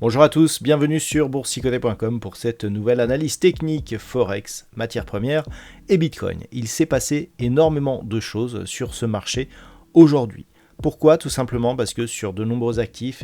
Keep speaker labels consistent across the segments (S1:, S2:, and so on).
S1: Bonjour à tous, bienvenue sur boursicotais.com pour cette nouvelle analyse technique Forex, matières premières et Bitcoin. Il s'est passé énormément de choses sur ce marché aujourd'hui. Pourquoi ? Tout simplement parce que sur de nombreux actifs,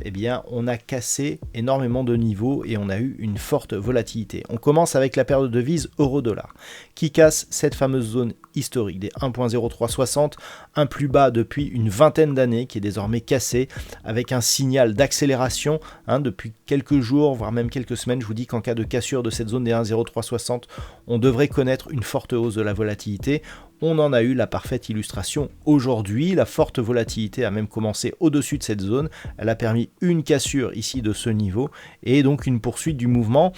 S1: on a cassé énormément de niveaux et on a eu une forte volatilité. On commence avec la paire de devises euro-dollar qui casse cette fameuse zone historique des 1.0360, un plus bas depuis une vingtaine d'années qui est désormais cassé avec un signal d'accélération depuis quelques jours, voire même quelques semaines. Je vous dis qu'en cas de cassure de cette zone des 1.0360, on devrait connaître une forte hausse de la volatilité. On en a eu la parfaite illustration aujourd'hui. La forte volatilité a même commencé au-dessus de cette zone. Elle a permis une cassure ici de ce niveau et donc une poursuite du mouvement.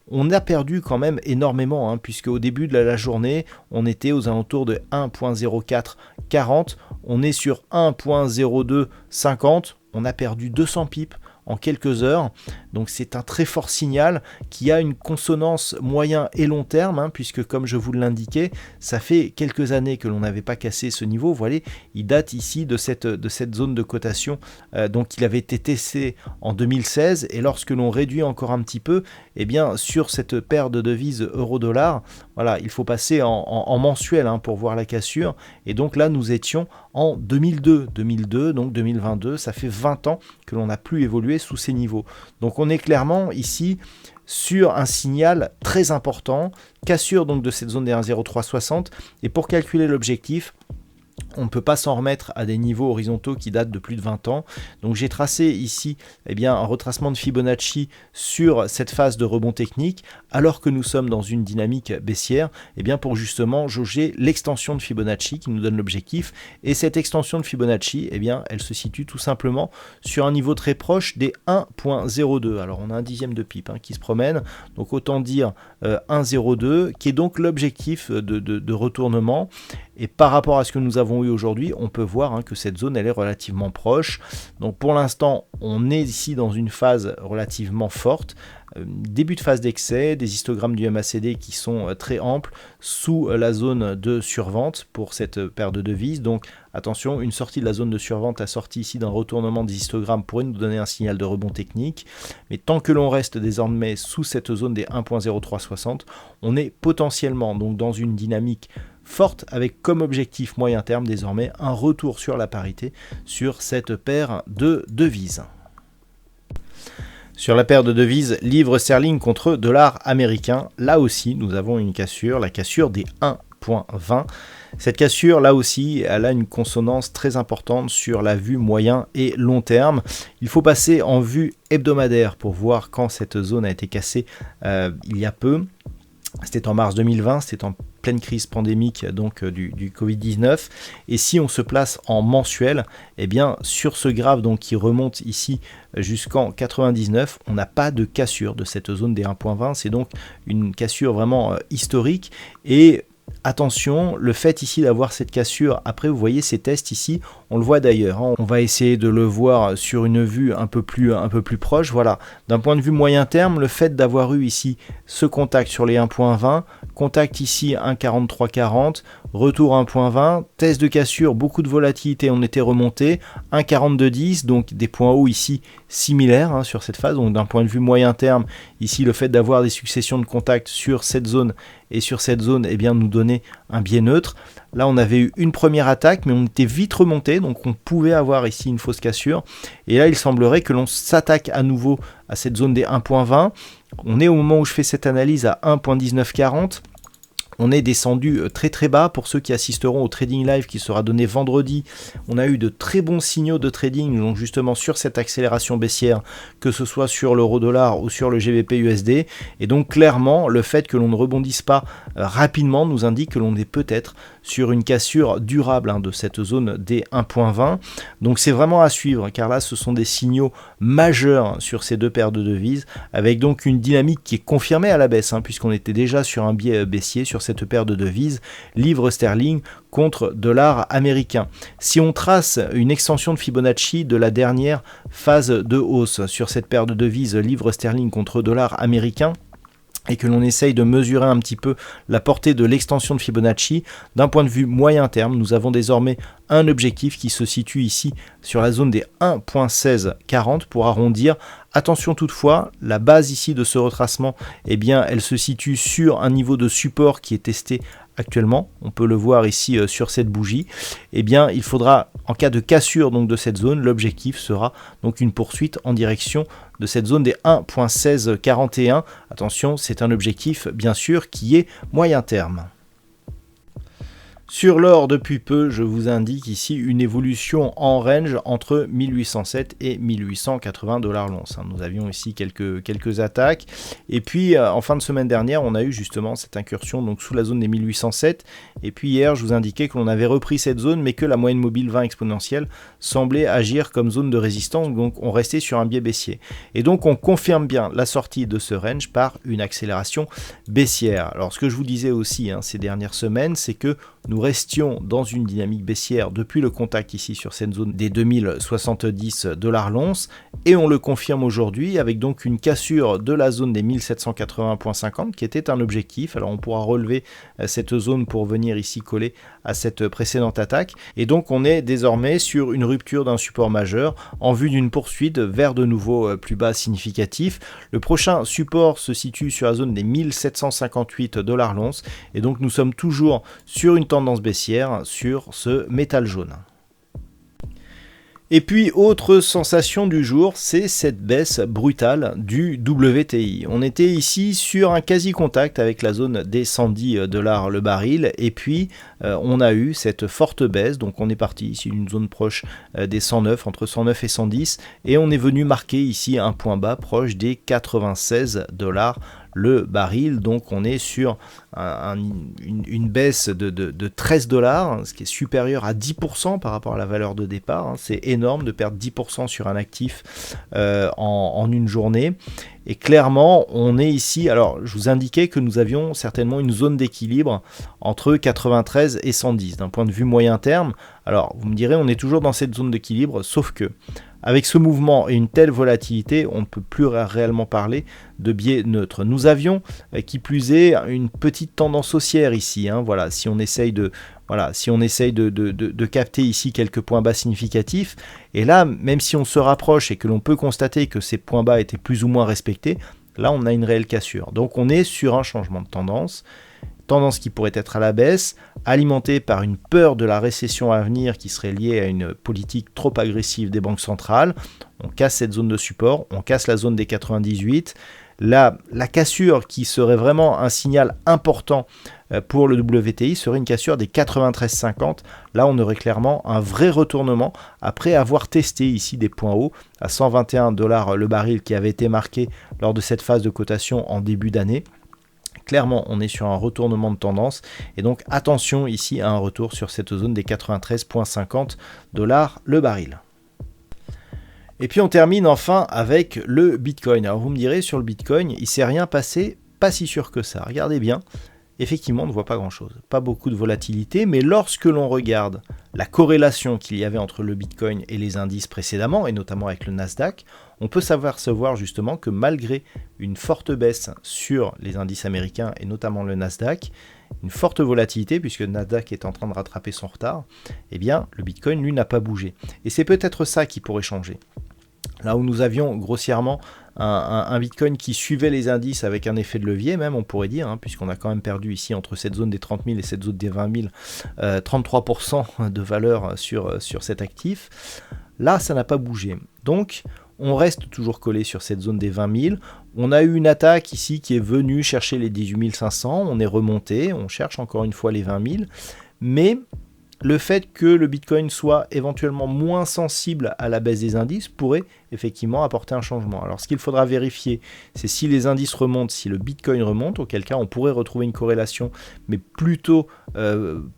S1: On a perdu quand même énormément, puisque au début de la journée, on était aux alentours de 1.0440. On est sur 1.0250. On a perdu 200 pips en quelques heures, donc c'est un très fort signal qui a une consonance moyen et long terme, puisque comme je vous l'indiquais, ça fait quelques années que l'on n'avait pas cassé ce niveau. Vous voyez, il date ici de cette zone de cotation, donc il avait été testé en 2016, et lorsque l'on réduit encore un petit peu, sur cette paire de devises euro-dollar, voilà, il faut passer en mensuel pour voir la cassure, et donc là nous étions en 2002, donc 2022, ça fait 20 ans que l'on n'a plus évolué sous ces niveaux. Donc on est clairement ici sur un signal très important, cassure donc de cette zone des 1.0360, et pour calculer l'objectif, on ne peut pas s'en remettre à des niveaux horizontaux qui datent de plus de 20 ans. Donc j'ai tracé ici un retracement de Fibonacci sur cette phase de rebond technique, alors que nous sommes dans une dynamique baissière, pour justement jauger l'extension de Fibonacci qui nous donne l'objectif. Et cette extension de Fibonacci, elle se situe tout simplement sur un niveau très proche des 1.02. Alors on a un dixième de pipe qui se promène, donc autant dire 1.02, qui est donc l'objectif de retournement. Et par rapport à ce que nous avons eu aujourd'hui, on peut voir que cette zone elle est relativement proche. Donc pour l'instant, on est ici dans une phase relativement forte. Début de phase d'excès, des histogrammes du MACD qui sont très amples sous la zone de survente pour cette paire de devises. Donc attention, une sortie de la zone de survente, la sortie ici d'un retournement des histogrammes pourrait nous donner un signal de rebond technique. Mais tant que l'on reste désormais sous cette zone des 1.0360, on est potentiellement donc dans une dynamique forte avec comme objectif moyen terme désormais un retour sur la parité sur cette paire de devises. Sur la paire de devises livre sterling contre dollar américain, là aussi nous avons une cassure, la cassure des 1.20. Cette cassure, là aussi, elle a une consonance très importante sur la vue moyen et long terme. Il faut passer en vue hebdomadaire pour voir quand cette zone a été cassée il y a peu. C'était en mars 2020, c'était en pleine crise pandémique donc du Covid-19. Et si on se place en mensuel, sur ce graphe donc, qui remonte ici jusqu'en 99, on n'a pas de cassure de cette zone des 1.20. C'est donc une cassure vraiment historique. Et attention, le fait ici d'avoir cette cassure, après vous voyez ces tests ici, on le voit d'ailleurs, on va essayer de le voir sur une vue un peu plus proche. Voilà, d'un point de vue moyen terme, le fait d'avoir eu ici ce contact sur les 1.20, contact ici 1.4340, retour 1.20, test de cassure, beaucoup de volatilité, on était remonté, 1.4210, donc des points hauts ici similaires sur cette phase. Donc d'un point de vue moyen terme, ici le fait d'avoir des successions de contacts sur cette zone et sur cette zone nous donnait un biais neutre. Là on avait eu une première attaque mais on était vite remonté, donc on pouvait avoir ici une fausse cassure. Et là il semblerait que l'on s'attaque à nouveau à cette zone des 1.20. On est au moment où je fais cette analyse à 1.1940. On est descendu très très bas. Pour ceux qui assisteront au trading live qui sera donné vendredi, on a eu de très bons signaux de trading, donc justement sur cette accélération baissière, que ce soit sur l'euro-dollar ou sur le GBP USD. Et donc clairement, le fait que l'on ne rebondisse pas rapidement nous indique que l'on est peut-être sur une cassure durable de cette zone des 1.20. Donc c'est vraiment à suivre, car là ce sont des signaux majeurs sur ces deux paires de devises, avec donc une dynamique qui est confirmée à la baisse, puisqu'on était déjà sur un biais baissier sur cette paire de devises, livre sterling contre dollar américain. Si on trace une extension de Fibonacci de la dernière phase de hausse sur cette paire de devises, livre sterling contre dollar américain, et que l'on essaye de mesurer un petit peu la portée de l'extension de Fibonacci, d'un point de vue moyen terme, nous avons désormais un objectif qui se situe ici sur la zone des 1.1640 pour arrondir. Attention toutefois, la base ici de ce retracement, eh bien, elle se situe sur un niveau de support qui est testé actuellement, on peut le voir ici sur cette bougie. Eh bien, il faudra, en cas de cassure donc de cette zone, l'objectif sera donc une poursuite en direction de cette zone des 1.1641. Attention, c'est un objectif bien sûr qui est moyen terme. Sur l'or, depuis peu, je vous indique ici une évolution en range entre 1807 et 1880 $ l'once. Nous avions ici quelques attaques. Et puis, en fin de semaine dernière, on a eu justement cette incursion donc sous la zone des 1807. Et puis hier, je vous indiquais que l'on avait repris cette zone, mais que la moyenne mobile 20 exponentielle semblait agir comme zone de résistance. Donc, on restait sur un biais baissier. Et donc, on confirme bien la sortie de ce range par une accélération baissière. Alors, ce que je vous disais aussi ces dernières semaines, c'est que nous restions dans une dynamique baissière depuis le contact ici sur cette zone des 2070 $ l'once, et on le confirme aujourd'hui avec donc une cassure de la zone des 1780.50 qui était un objectif. Alors on pourra relever cette zone pour venir ici coller à cette précédente attaque, et donc on est désormais sur une rupture d'un support majeur en vue d'une poursuite vers de nouveaux plus bas significatifs. Le prochain support se situe sur la zone des 1758 $ l'once, et donc nous sommes toujours sur une tendance baissière sur ce métal jaune. Et puis, autre sensation du jour, c'est cette baisse brutale du WTI. On était ici sur un quasi-contact avec la zone des 110 $ le baril, et puis on a eu cette forte baisse, donc on est parti ici d'une zone proche des 109, entre 109 et 110, et on est venu marquer ici un point bas proche des 96 $ le baril. Donc on est sur une baisse de 13 $, ce qui est supérieur à 10% par rapport à la valeur de départ. C'est énorme de perdre 10% sur un actif en une journée. Et clairement, on est ici, alors je vous indiquais que nous avions certainement une zone d'équilibre entre 93 et 110 d'un point de vue moyen terme. Alors vous me direz, on est toujours dans cette zone d'équilibre, sauf que avec ce mouvement et une telle volatilité, on ne peut plus réellement parler de biais neutre. Nous avions, qui plus est, une petite tendance haussière ici. Voilà, si on essaye de capter ici quelques points bas significatifs, et là, même si on se rapproche et que l'on peut constater que ces points bas étaient plus ou moins respectés, là on a une réelle cassure. Donc on est sur un changement de tendance qui pourrait être à la baisse, alimentée par une peur de la récession à venir qui serait liée à une politique trop agressive des banques centrales. On casse cette zone de support, on casse la zone des 98. La cassure qui serait vraiment un signal important pour le WTI serait une cassure des 93,50. Là, on aurait clairement un vrai retournement après avoir testé ici des points hauts à 121 $ le baril qui avait été marqué lors de cette phase de cotation en début d'année. Clairement, on est sur un retournement de tendance, et donc attention ici à un retour sur cette zone des 93,50 $ le baril. Et puis on termine enfin avec le Bitcoin. Alors vous me direz, sur le Bitcoin, il ne s'est rien passé, pas si sûr que ça. Regardez bien, effectivement on ne voit pas grand chose, pas beaucoup de volatilité, mais lorsque l'on regarde la corrélation qu'il y avait entre le Bitcoin et les indices précédemment, et notamment avec le Nasdaq, on peut s'apercevoir justement que malgré une forte baisse sur les indices américains et notamment le Nasdaq, une forte volatilité puisque le Nasdaq est en train de rattraper son retard, eh bien le Bitcoin lui n'a pas bougé. Et c'est peut-être ça qui pourrait changer. Là où nous avions grossièrement un Bitcoin qui suivait les indices avec un effet de levier même, on pourrait dire, puisqu'on a quand même perdu ici entre cette zone des 30 000 et cette zone des 20 000, 33% de valeur sur cet actif. Là, ça n'a pas bougé. Donc, on reste toujours collé sur cette zone des 20 000. On a eu une attaque ici qui est venue chercher les 18 500. On est remonté, on cherche encore une fois les 20 000. Mais le fait que le Bitcoin soit éventuellement moins sensible à la baisse des indices pourrait effectivement apporter un changement. Alors ce qu'il faudra vérifier, c'est si les indices remontent, si le Bitcoin remonte, auquel cas on pourrait retrouver une corrélation, mais plutôt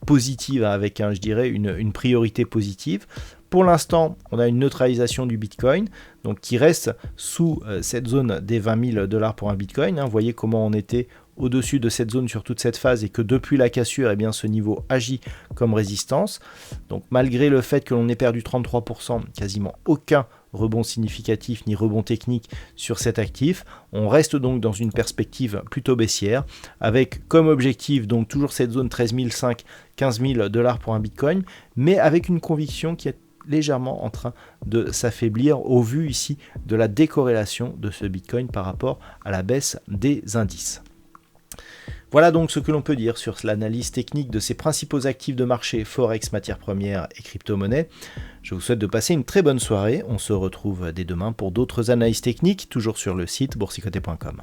S1: positive, avec je dirais une priorité positive. Pour l'instant, on a une neutralisation du Bitcoin, donc qui reste sous cette zone des 20 000 $ pour un Bitcoin. Vous voyez comment on était au-dessus de cette zone sur toute cette phase et que depuis la cassure, eh bien, ce niveau agit comme résistance. Donc malgré le fait que l'on ait perdu 33%, quasiment aucun rebond significatif ni rebond technique sur cet actif. On reste donc dans une perspective plutôt baissière, avec comme objectif donc toujours cette zone 13 500, 15 000 $ pour un Bitcoin, mais avec une conviction qui est légèrement en train de s'affaiblir au vu ici de la décorrélation de ce Bitcoin par rapport à la baisse des indices. Voilà donc ce que l'on peut dire sur l'analyse technique de ces principaux actifs de marché, Forex, matières premières et crypto-monnaies. Je vous souhaite de passer une très bonne soirée. On se retrouve dès demain pour d'autres analyses techniques, toujours sur le site boursicoté.com.